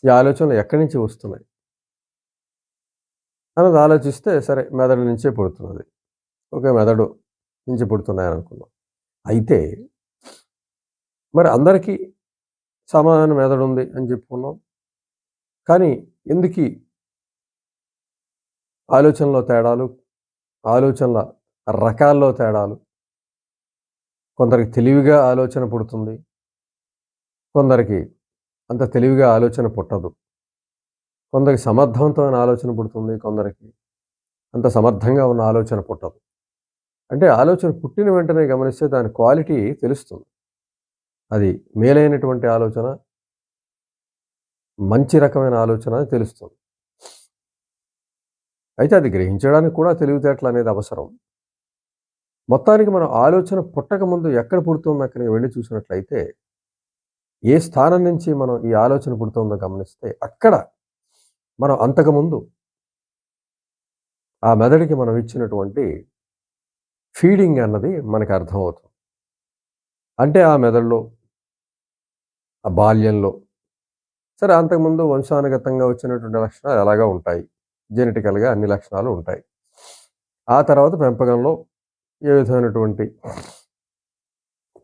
ఈ ఆలోచనలు ఎక్కడి నుంచి వస్తున్నాయి అన్నది ఆలోచిస్తే సరే మెదడు నుంచే పుడుతున్నది. ఓకే. మెదడు నుంచి పుడుతున్నాయనుకున్నాం. అయితే మరి అందరికీ సమానమైన మెదడుంది అని చెప్పుకున్నాం. కానీ ఎందుకీ ఆలోచనలో తేడాలు, ఆలోచనల రకాల్లో తేడాలు? కొందరికి తెలివిగా ఆలోచన పుడుతుంది. కొందరికి అంత తెలివిగా ఆలోచన పుట్టదు. కొందరికి సమర్థవంతమైన ఆలోచన పుడుతుంది. కొందరికి అంత సమర్థంగా ఉన్న ఆలోచన పుట్టదు. అంటే ఆలోచన పుట్టిన వెంటనే గమనిస్తే దాని క్వాలిటీ తెలుస్తుంది. అది మేలైనటువంటి ఆలోచన, మంచి రకమైన ఆలోచన అని తెలుస్తుంది. అయితే అది గ్రహించడానికి కూడా తెలివితేటలనేది అవసరం. మొత్తానికి మనం ఆలోచన పుట్టకముందు ఎక్కడ పుడుతుందో అక్కడికి వెళ్లి చూసినట్లయితే, ఏ స్థానం నుంచి మనం ఈ ఆలోచన పుడుతుందో గమనిస్తే, అక్కడ మనం అంతకుముందు ఆ మెదడుకి మనం ఇచ్చినటువంటి ఫీడింగ్ అన్నది మనకు అర్థమవుతుంది. అంటే ఆ మెదడులో, ఆ బాల్యంలో సరే అంతకుముందు వంశానుగతంగా వచ్చినటువంటి లక్షణాలు ఎలాగా ఉంటాయి. జెనెటికల్‌గా అన్ని లక్షణాలు ఉంటాయి. ఆ తర్వాత పెంపకంలో ఏ విధమైనటువంటి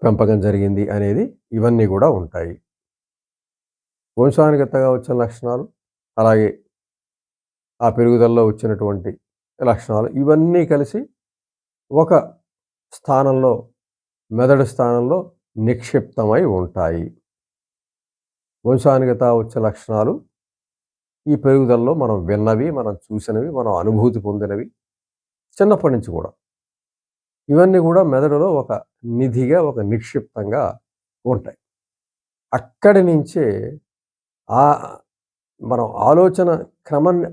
పెంపకం జరిగింది అనేది ఇవన్నీ గూడా ఉంటాయి. వంశానుగతంగా వచ్చిన లక్షణాలు, అలాగే ఆ పెరుగుదలలో వచ్చినటువంటి లక్షణాలు ఇవన్నీ కలిసి ఒక స్థానంలో, మెదడు స్థానంలో నిక్షిప్తమై ఉంటాయి. వంశానుగత వచ్చే లక్షణాలు ఈ పెరుగుదలలో మనం విన్నవి, మనం చూసినవి, మనం అనుభూతి పొందినవి చిన్నప్పటి నుంచి కూడా. ఇవన్నీ కూడా మెదడులో ఒక నిధిగా, ఒక నిక్షిప్తంగా ఉంటాయి. అక్కడి నుంచే ఆహ్, మనం ఆలోచన క్రమాన్ని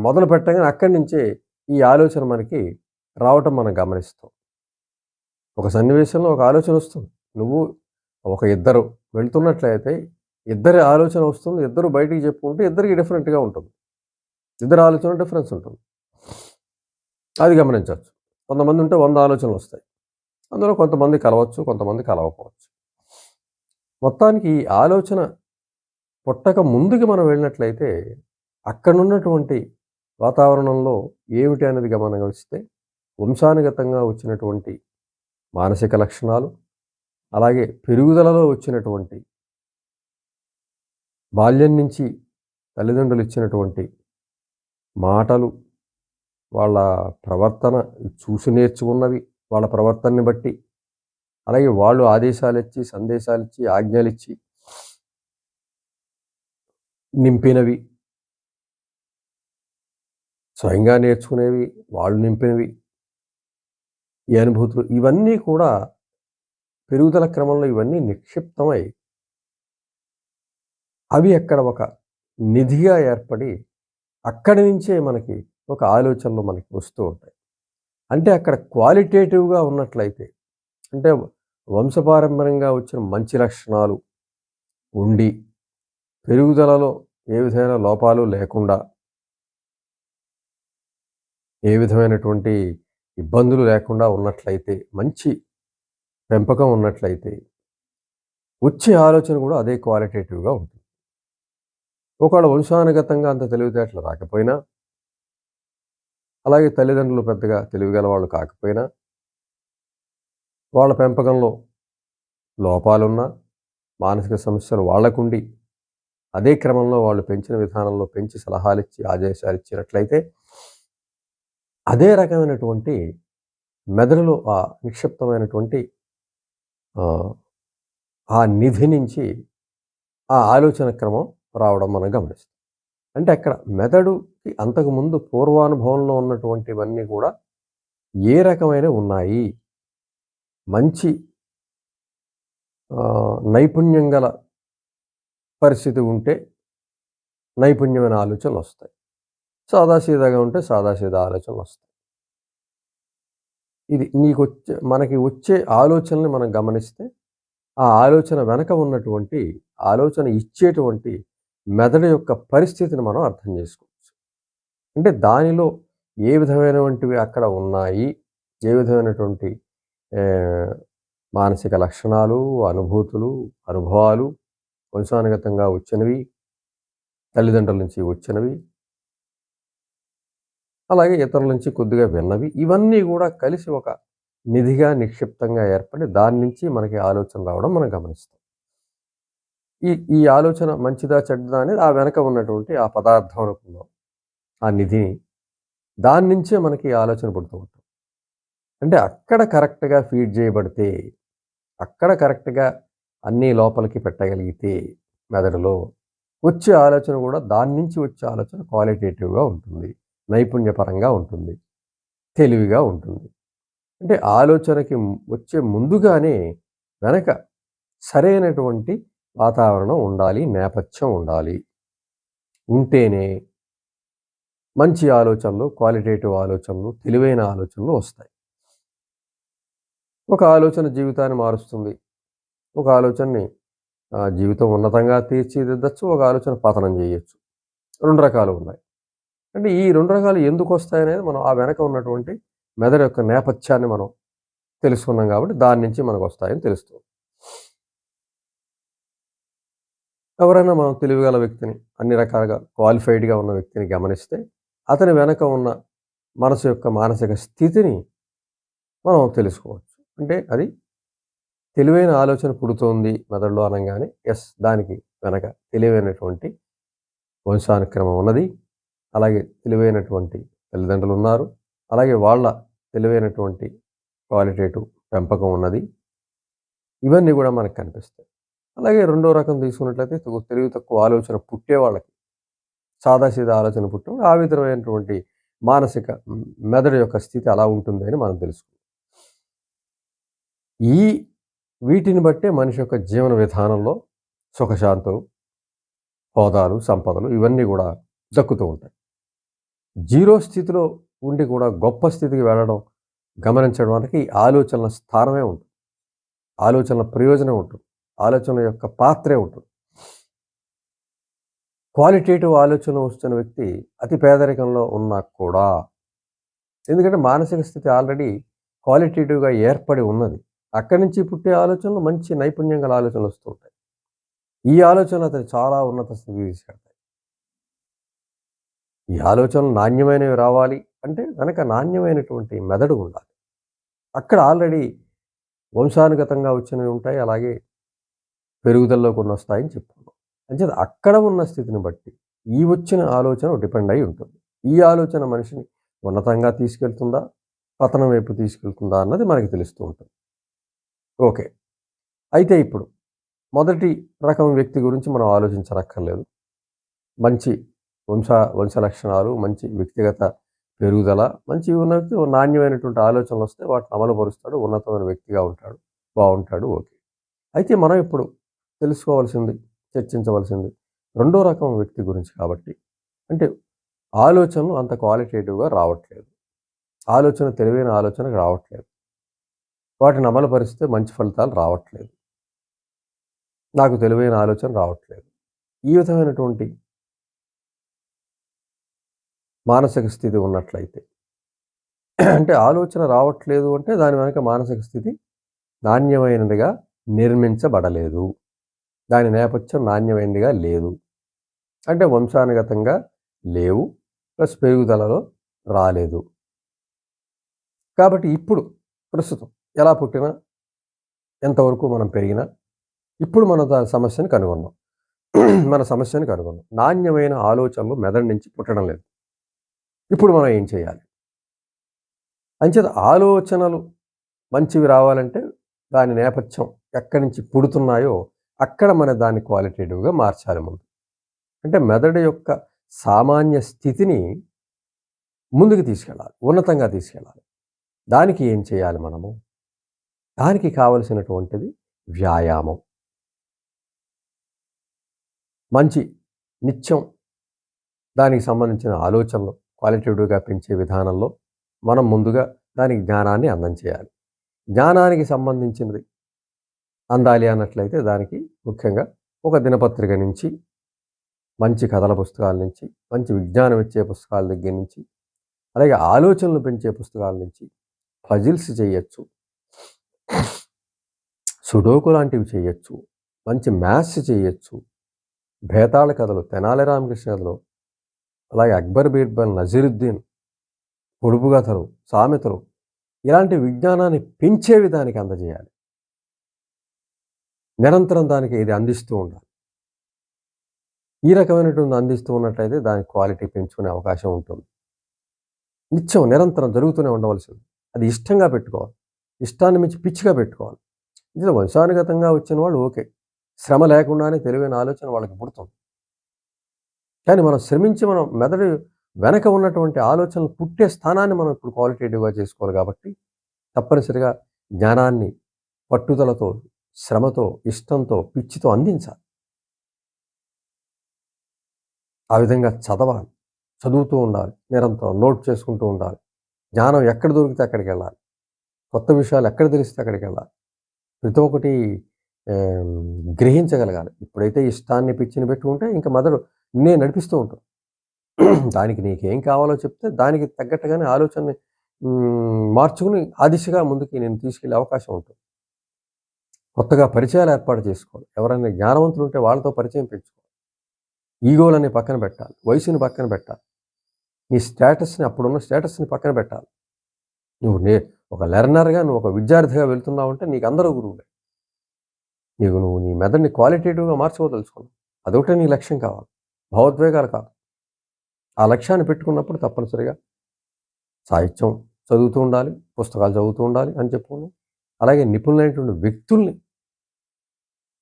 మొదలు పెట్టగానే అక్కడి నుంచే ఈ ఆలోచన మనకి రావటం మనం గమనిస్తాం. ఒక సన్నివేశంలో ఒక ఆలోచన వస్తుంది. నువ్వు ఒక ఇద్దరు వెళ్తున్నట్లయితే ఇద్దరి ఆలోచన వస్తుంది. ఇద్దరు బయటికి చెప్పుకుంటే ఇద్దరికి డిఫరెంట్‌గా ఉంటుంది. ఇద్దరి ఆలోచనలో డిఫరెన్స్ ఉంటుంది. అది గమనించొచ్చు. కొంతమంది ఉంటే 100 ఆలోచనలొస్తాయి. అందులో కొంతమంది కలవచ్చు, కొంతమంది కలవకపోవచ్చు. మొత్తానికి ఈ ఆలోచన పుట్టక ముందుకి మనం వెళ్ళినట్లయితే, అక్కడున్నటువంటి వాతావరణంలో ఏమిటి అనేది గమనిస్తే, వంశానుగతంగా వచ్చినటువంటి మానసిక లక్షణాలు, అలాగే పెరుగుదలలో వచ్చినటువంటి బాల్యం నుంచి తల్లిదండ్రులు ఇచ్చినటువంటి మాటలు, వాళ్ళ ప్రవర్తన చూసి నేర్చుకున్నవి, వాళ్ళ ప్రవర్తనని బట్టి, అలాగే వాళ్ళు ఆదేశాలిచ్చి, సందేశాలిచ్చి, ఆజ్ఞలిచ్చి నింపినవి, స్వయంగా నేర్చుకునేవి, వాళ్ళు నింపినవి, ఈ అనుభూతులు ఇవన్నీ కూడా పెరుగుదల క్రమంలో ఇవన్నీ నిక్షిప్తమై అవి అక్కడ ఒక నిధిగా ఏర్పడి అక్కడి నుంచే మనకి ఒక ఆలోచనలు మనకి వస్తూ ఉంటాయి. అంటే అక్కడ క్వాలిటేటివ్‌గా ఉన్నట్లయితే అంటే వంశపారంపర్యంగా వచ్చిన మంచి లక్షణాలు ఉండి, పెరుగుదలలో ఏ విధమైన లోపాలు లేకుండా, ఏ విధమైనటువంటి ఇబ్బందులు లేకుండా ఉన్నట్లయితే, మంచి పెంపకం ఉన్నట్లయితే, వచ్చే ఆలోచన కూడా అదే క్వాలిటేటివ్‌గా ఉంటుంది. ఒకవేళ వంశానుగతంగా అంత తెలివితేటలు రాకపోయినా, అలాగే తల్లిదండ్రులు పెద్దగా తెలివిగల వాళ్ళు కాకపోయినా, వాళ్ళ పెంపకంలో లోపాలున్నా, మానసిక సమస్యలు వాళ్ళకుండి, అదే క్రమంలో వాళ్ళు పెంచిన విధానంలో పెంచి సలహాలిచ్చి, ఆదేశాలిచ్చినట్లయితే, అదే రకమైనటువంటి మెదడులో నిక్షిప్తమైనటువంటి ఆహ్, ఆ నిధి నుంచి ఆ ఆలోచన క్రమం రావడం మనం గమనిస్తాం. అంటే అక్కడ మెదడుకి అంతకుముందు పూర్వానుభవంలో ఉన్నటువంటివన్నీ కూడా ఏ రకమైనవి ఉన్నాయి? మంచి నైపుణ్యం గల పరిస్థితి ఉంటే నైపుణ్యమైన ఆలోచనలొస్తాయి. సాదాసీదాగా ఉంటే సాదాసీదా ఆలోచనలొస్తాయి. ఇది మనకి వచ్చే ఆలోచనని మనం గమనిస్తే, ఆ ఆలోచన వెనక ఉన్నటువంటి, ఆలోచన ఇచ్చేటువంటి మెదడు యొక్క పరిస్థితిని మనం అర్థం చేసుకోవచ్చు. అంటే దానిలో ఏ విధమైనటువంటివి అక్కడ ఉన్నాయి, ఏ విధమైనటువంటి ఆహ్, మానసిక లక్షణాలు, అనుభూతులు, అనుభవాలు వంశానుగతంగా వచ్చినవి, తల్లిదండ్రుల నుంచి వచ్చినవి, అలాగే ఇతరుల నుంచి కొద్దిగా విన్నవి, ఇవన్నీ కూడా కలిసి ఒక నిధిగా నిక్షిప్తంగా ఏర్పడి దాని నుంచి మనకి ఆలోచన రావడం మనం గమనిస్తాం. ఈ ఆలోచన మంచిదా చెడ్డదా అనేది ఆ వెనక ఉన్నటువంటి ఆ పదార్థం అనుకుందాం, ఆ నిధిని, దాని నుంచే మనకి ఆలోచన పుడుతూ ఉంటుంది. అంటే అక్కడ కరెక్ట్‌గా ఫీడ్ చేయబడితే, అక్కడ కరెక్ట్‌గా అన్నీ లోపలికి పెట్టగలిగితే మెదడులో, వచ్చే ఆలోచన కూడా దాని నుంచి వచ్చే ఆలోచన క్వాలిటేటివ్‌గా ఉంటుంది. నైపుణ్యపరంగా ఉంటుంది. తెలివిగా ఉంటుంది. అంటే ఆలోచనకి వచ్చే ముందుగానే వెనక సరైనటువంటి వాతావరణం ఉండాలి, నేపథ్యం ఉండాలి. ఉంటేనే మంచి ఆలోచనలు, క్వాలిటేటివ్ ఆలోచనలు, తెలివైన ఆలోచనలు వస్తాయి. ఒక ఆలోచన జీవితాన్ని మారుస్తుంది. ఒక ఆలోచనని జీవితం ఉన్నతంగా తీర్చిదిద్దచ్చు. ఒక ఆలోచన పతనం చేయొచ్చు. 2 రకాలు ఉన్నాయి. అంటే ఈ 2 రకాలు ఎందుకొస్తాయనేది మనం ఆ వెనక ఉన్నటువంటి మెదడు యొక్క నేపథ్యాన్ని మనం తెలుసుకున్నాం కాబట్టి దాని నుంచి మనకొస్తాయని తెలుస్తుంది. ఎవరైనా మనం తెలివిగల వ్యక్తిని, అన్ని రకాలుగా క్వాలిఫైడ్‌గా ఉన్న వ్యక్తిని గమనిస్తే, అతని వెనక ఉన్న మనసు యొక్క మానసిక స్థితిని మనం తెలుసుకోవచ్చు. అంటే అది తెలివైన ఆలోచన పుడుతోంది మెదడులో అనంగానే, యెస్, దానికి వెనక తెలివైనటువంటి వంశానుక్రమం ఉన్నది. అలాగే తెలివైనటువంటి తల్లిదండ్రులున్నారు. అలాగే వాళ్ళ తెలివైనటువంటి క్వాలిటేటివ్ పెంపకం ఉన్నది. ఇవన్నీ గూడా మనకు కనిపిస్తాయి. అలాగే రెండో రకం తీసుకున్నట్లయితే తెలివి తక్కువ ఆలోచన పుట్టేవాళ్ళకి, సాదాసీదా ఆలోచన పుట్టినప్పుడు ఆ విధమైనటువంటి మానసిక మెదడు యొక్క స్థితి అలా ఉంటుంది అని మనం తెలుసుకున్నాం. ఈ వీటిని బట్టే మనిషి యొక్క జీవన విధానంలో సుఖశాంతులు, హోదాలు, సంపదలు ఇవన్నీ గూడా దక్కుతూ ఉంటాయి. జీరో స్థితిలో ఉండి కూడా గొప్ప స్థితికి వెళ్ళడం గమనించడం వరకు ఈ ఆలోచనల స్థానమే ఉంటుంది. ఆలోచనల ప్రయోజనం ఉంటుంది. ఆలోచన యొక్క పాత్రే ఉంటుంది. క్వాలిటేటివ్ ఆలోచన వస్తున్న వ్యక్తి అతి పేదరికంలో ఉన్నా కూడా, ఎందుకంటే మానసిక స్థితి ఆల్రెడీ క్వాలిటేటివ్‌గా ఏర్పడి ఉన్నది. అక్కడి నుంచి పుట్టే ఆలోచనలు మంచి నైపుణ్యం గల ఆలోచనలు వస్తూ ఉంటాయి. ఈ ఆలోచనలు అతను చాలా ఉన్నత స్థితికి తీసుకెళ్తాయి. ఈ ఆలోచనలు నాణ్యమైనవి రావాలి అంటే వెనక నాణ్యమైనటువంటి మెదడు ఉండాలి. అక్కడ ఆల్రెడీ వంశానుగతంగా వచ్చినవి ఉంటాయి. అలాగే పెరుగుదలలో కొన్ని వస్తాయని చెప్పుకున్నాం. అంచేత అక్కడ ఉన్న స్థితిని బట్టి ఈ వచ్చిన ఆలోచన డిపెండ్ అయి ఉంటుంది. ఈ ఆలోచన మనిషిని ఉన్నతంగా తీసుకెళ్తుందా, పతనం వైపు తీసుకెళ్తుందా అన్నది మనకి తెలుస్తూ ఉంటుంది. ఓకే. అయితే ఇప్పుడు మొదటి రకం వ్యక్తి గురించి మనం ఆలోచించనక్కర్లేదు. మంచి వంశ లక్షణాలు, మంచి వ్యక్తిగత పెరుగుదల, మంచి ఉన్న వ్యక్తి నాణ్యమైనటువంటి ఆలోచనలు వస్తే వాటిని అమలుపరుస్తాడు. ఉన్నతమైన వ్యక్తిగా ఉంటాడు. బావుంటాడు. ఓకే. అయితే మనం ఇప్పుడు తెలుసుకోవాల్సింది, చర్చించవలసింది రెండో రకం వ్యక్తి గురించి కాబట్టి, అంటే ఆలోచనలు అంత క్వాలిటేటివ్‌గా రావట్లేదు. తెలివైన ఆలోచన రావట్లేదు. వాటిని అమలుపరిస్తే మంచి ఫలితాలు రావట్లేదు. నాకు తెలివైన ఆలోచన రావట్లేదు. ఈ విధమైనటువంటి మానసిక స్థితి ఉన్నట్లయితే, అంటే ఆలోచన రావట్లేదు అంటే దాని వెనక మానసిక స్థితి నాణ్యమైనదిగా నిర్మించబడలేదు. దాని నేపథ్యం నాణ్యమైనదిగా లేదు. అంటే వంశానుగతంగా లేవు. ప్లస్ పెరుగుదలలో రాలేదు. కాబట్టి ఇప్పుడు ప్రస్తుతం ఎలా పుట్టినా, ఎంతవరకు మనం పెరిగినా, ఇప్పుడు మన సమస్యను కనుగొన్నాం. మన సమస్యను కనుగొన్నాం. నాణ్యమైన ఆలోచనలు మెదడు నుంచి పుట్టడం లేదు. ఇప్పుడు మనం ఏం చేయాలి? అంచేత ఆలోచనలు మంచివి రావాలంటే దాని నేపథ్యం ఎక్కడి నుంచి పుడుతున్నాయో అక్కడ మన దాన్ని క్వాలిటేటివ్‌గా మార్చాలి ముందు. అంటే మెదడు యొక్క సామాన్య స్థితిని ముందుకు తీసుకెళ్ళాలి. ఉన్నతంగా తీసుకెళ్ళాలి. దానికి ఏం చేయాలి మనము? దానికి కావలసినటువంటిది వ్యాయామం. మంచి నిత్యం దానికి సంబంధించిన ఆలోచనలు క్వాలిటేటివ్‌గా పెంచే విధానంలో మనం ముందుగా దానికి జ్ఞానాన్ని అందించేయాలి. జ్ఞానానికి సంబంధించినది అందాలి అన్నట్లయితే దానికి ముఖ్యంగా ఒక దినపత్రిక నుంచి, మంచి కథల పుస్తకాల నుంచి, మంచి విజ్ఞానం ఇచ్చే పుస్తకాల దగ్గర నుంచి, అలాగే ఆలోచనలు పెంచే పుస్తకాల నుంచి పజిల్స్ చేయొచ్చు. సుడోకు లాంటివి చేయొచ్చు. మంచి మ్యాథ్స్ చేయొచ్చు. భేతాళ కథలు, తెనాలి రామకృష్ణ కథలు, అలాగే అక్బర్ బీర్బల్, నజీరుద్దీన్, పొడుపు కథలు, సామెతలు ఇలాంటి విజ్ఞానాన్ని పెంచే విధానికి అందజేయాలి. నిరంతరం దానికి ఇది అందిస్తూ ఉండాలి. ఈ రకమైనటువంటి అందిస్తూ ఉన్నట్లయితే దాని క్వాలిటీ పెంచుకునే అవకాశం ఉంటుంది. నిత్యం నిరంతరం జరుగుతూనే ఉండవలసింది. అది ఇష్టంగా పెట్టుకోవాలి. ఇష్టాన్ని మించి పిచ్చిగా పెట్టుకోవాలి. ఇది వంశానుగతంగా వచ్చిన వాళ్ళు ఓకే. శ్రమ లేకుండానే తెలివైన ఆలోచన వాళ్ళకి పుడుతుంది. కానీ మనం శ్రమించి మనం మెదడు వెనక ఉన్నటువంటి ఆలోచనలు పుట్టే స్థానాన్ని మనం ఇప్పుడు క్వాలిటేటివ్‌గా చేసుకోవాలి కాబట్టి తప్పనిసరిగా జ్ఞానాన్ని పట్టుదలతో, శ్రమతో, ఇష్టంతో, పిచ్చితో అందించాలి. ఆ విధంగా చదవాలి. చదువుతూ ఉండాలి. నిరంతరం నోట్ చేసుకుంటూ ఉండాలి. జ్ఞానం ఎక్కడ దొరికితే అక్కడికెళ్ళాలి. కొత్త విషయాలు ఎక్కడ తెలిస్తే అక్కడికెళ్ళాలి. ప్రతి ఒక్కటి గ్రహించగలగాలి. ఇప్పుడైతే ఇష్టాన్ని, పిచ్చిని పెట్టుకుంటే ఇంక మెదడు నిన్నే నడిపిస్తూ ఉంటుంది. దానికి నీకేం కావాలో చెప్తే దానికి తగ్గట్టుగానే ఆలోచనని మార్చుకుని ఆ దిశగా ముందుకి నేను తీసుకెళ్ళే అవకాశం ఉంటుంది. కొత్తగా పరిచయాలు ఏర్పాటు చేసుకోవాలి. ఎవరైనా జ్ఞానవంతులు ఉంటే వాళ్ళతో పరిచయం పెంచుకోవాలి. ఈగోలని పక్కన పెట్టాలి. వయసుని పక్కన పెట్టాలి. నీ స్టేటస్‌ని అప్పుడున్న స్టేటస్‌ని పక్కన పెట్టాలి. నువ్వు ఒక లెర్నర్‌గా నువ్వు ఒక విద్యార్థిగా వెళ్తున్నావంటే నీకు అందరూ గురువులే. నువ్వు నీ మెదడుని క్వాలిటేటివ్‌గా మార్చుకోదలుచుకున్నావు. అదొకటే నీ లక్ష్యం కావాలి. భావోద్వేగాలు కాదు. ఆ లక్ష్యాన్ని పెట్టుకున్నప్పుడు తప్పనిసరిగా సాహిత్యం చదువుతూ ఉండాలి. పుస్తకాలు చదువుతూ ఉండాలి అని చెప్పుకున్నాం. అలాగే నిపుణులైనటువంటి వ్యక్తుల్ని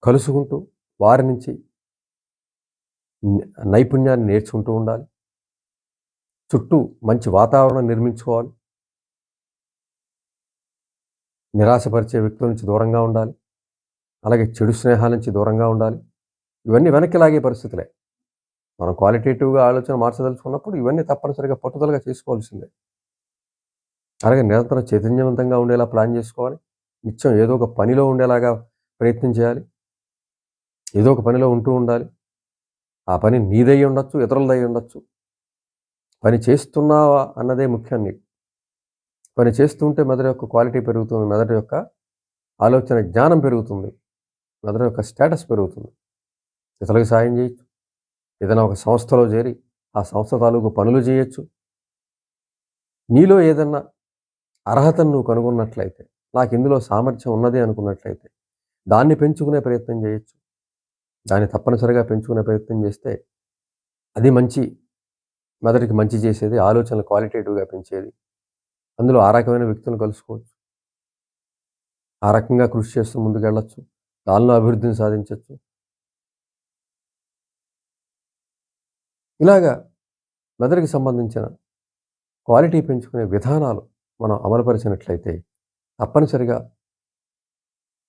కలుసుకుంటూ వారి నుంచి నైపుణ్యాన్ని నేర్చుకుంటూ ఉండాలి. చుట్టూ మంచి వాతావరణం నిర్మించుకోవాలి. నిరాశపరిచే వ్యక్తుల నుంచి దూరంగా ఉండాలి. అలాగే చెడు స్నేహాల నుంచి దూరంగా ఉండాలి. ఇవన్నీ వెనక్కి లాగే పరిస్థితులే. మనం క్వాలిటేటివ్‌గా ఆలోచన మార్చదలుచుకున్నప్పుడు ఇవన్నీ తప్పనిసరిగా పట్టుదలగా చేసుకోవాల్సిందే. అలాగే నిరంతరం చైతన్యవంతంగా ఉండేలా ప్లాన్ చేసుకోవాలి. నిత్యం ఏదో ఒక పనిలో ఉండేలాగా ప్రయత్నం చేయాలి. ఏదో ఒక పనిలో ఉంటూ ఉండాలి. ఆ పని నీదై ఉండొచ్చు, ఇతరులదై ఉండొచ్చు. పని చేస్తున్నావా అన్నదే ముఖ్యం నీకు. పని చేస్తూ ఉంటే మెదడు యొక్క క్వాలిటీ పెరుగుతుంది. మెదడు యొక్క ఆలోచన జ్ఞానం పెరుగుతుంది. మెదడు యొక్క స్టేటస్ పెరుగుతుంది. ఇతరులకు సాయం చేయొచ్చు. ఏదైనా ఒక సంస్థలో చేరి ఆ సంస్థ తాలూకు పనులు చేయొచ్చు. నీలో ఏదన్నా అర్హతను నువ్వు కనుగొన్నట్లయితే, నాకు ఇందులో సామర్థ్యం ఉన్నది అనుకున్నట్లయితే దాన్ని పెంచుకునే ప్రయత్నం చేయొచ్చు. దాన్ని తప్పనిసరిగా పెంచుకునే ప్రయత్నం చేస్తే అది మంచి మెదడుకి మంచి చేసేది, ఆలోచనలు క్వాలిటేటివ్‌గా పెంచేది. అందులో ఆ రకమైన వ్యక్తులను కలుసుకోవచ్చు. ఆ రకంగా కృషి చేస్తూ ముందుకెళ్ళొచ్చు. దానిలో అభివృద్ధిని సాధించొచ్చు. ఇలాగా మెదడుకి సంబంధించిన క్వాలిటీ పెంచుకునే విధానాలు మనం అమలుపరిచినట్లయితే తప్పనిసరిగా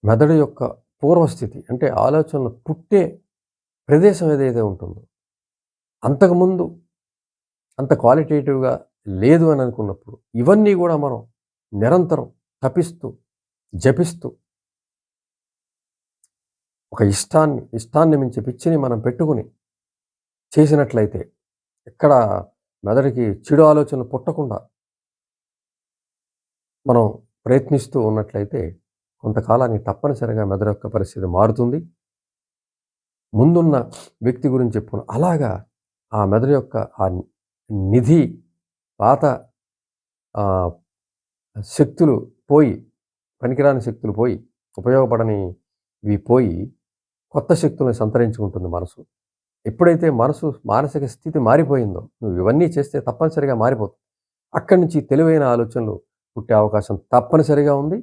మెదడు యొక్క పూర్వస్థితి అంటే ఆలోచనలు పుట్టే ప్రదేశం ఏదైతే ఉంటుందో అంతకుముందు అంత క్వాలిటేటివ్‌గా లేదు అని అనుకున్నప్పుడు ఇవన్నీ కూడా మనం నిరంతరం తపిస్తూ, జపిస్తూ ఒక ఇష్టాన్ని మించి పిచ్చిని మనం పెట్టుకుని చేసినట్లయితే ఎక్కడ మెదడుకి చెడు ఆలోచనలు పుట్టకుండా మనం ప్రయత్నిస్తూ ఉన్నట్లయితే కొంతకాలానికి తప్పనిసరిగా మెదడు యొక్క పరిస్థితి మారుతుంది. ముందున్న వ్యక్తి గురించి చెప్పుకున్నాం. అలాగా ఆ మెదడు యొక్క ఆ నిధి పాత శక్తులు పోయి, పనికిరాని శక్తులు పోయి, ఉపయోగపడనివి పోయి కొత్త శక్తులను సంతరించుకుంటుంది మనసు. ఎప్పుడైతే మానసిక స్థితి మారిపోయిందో నువ్వు ఇవన్నీ చేస్తే తప్పనిసరిగా మారిపోతుంది. అక్కడి నుంచి తెలివైన ఆలోచనలు పుట్టే అవకాశం తప్పనిసరిగా ఉంది.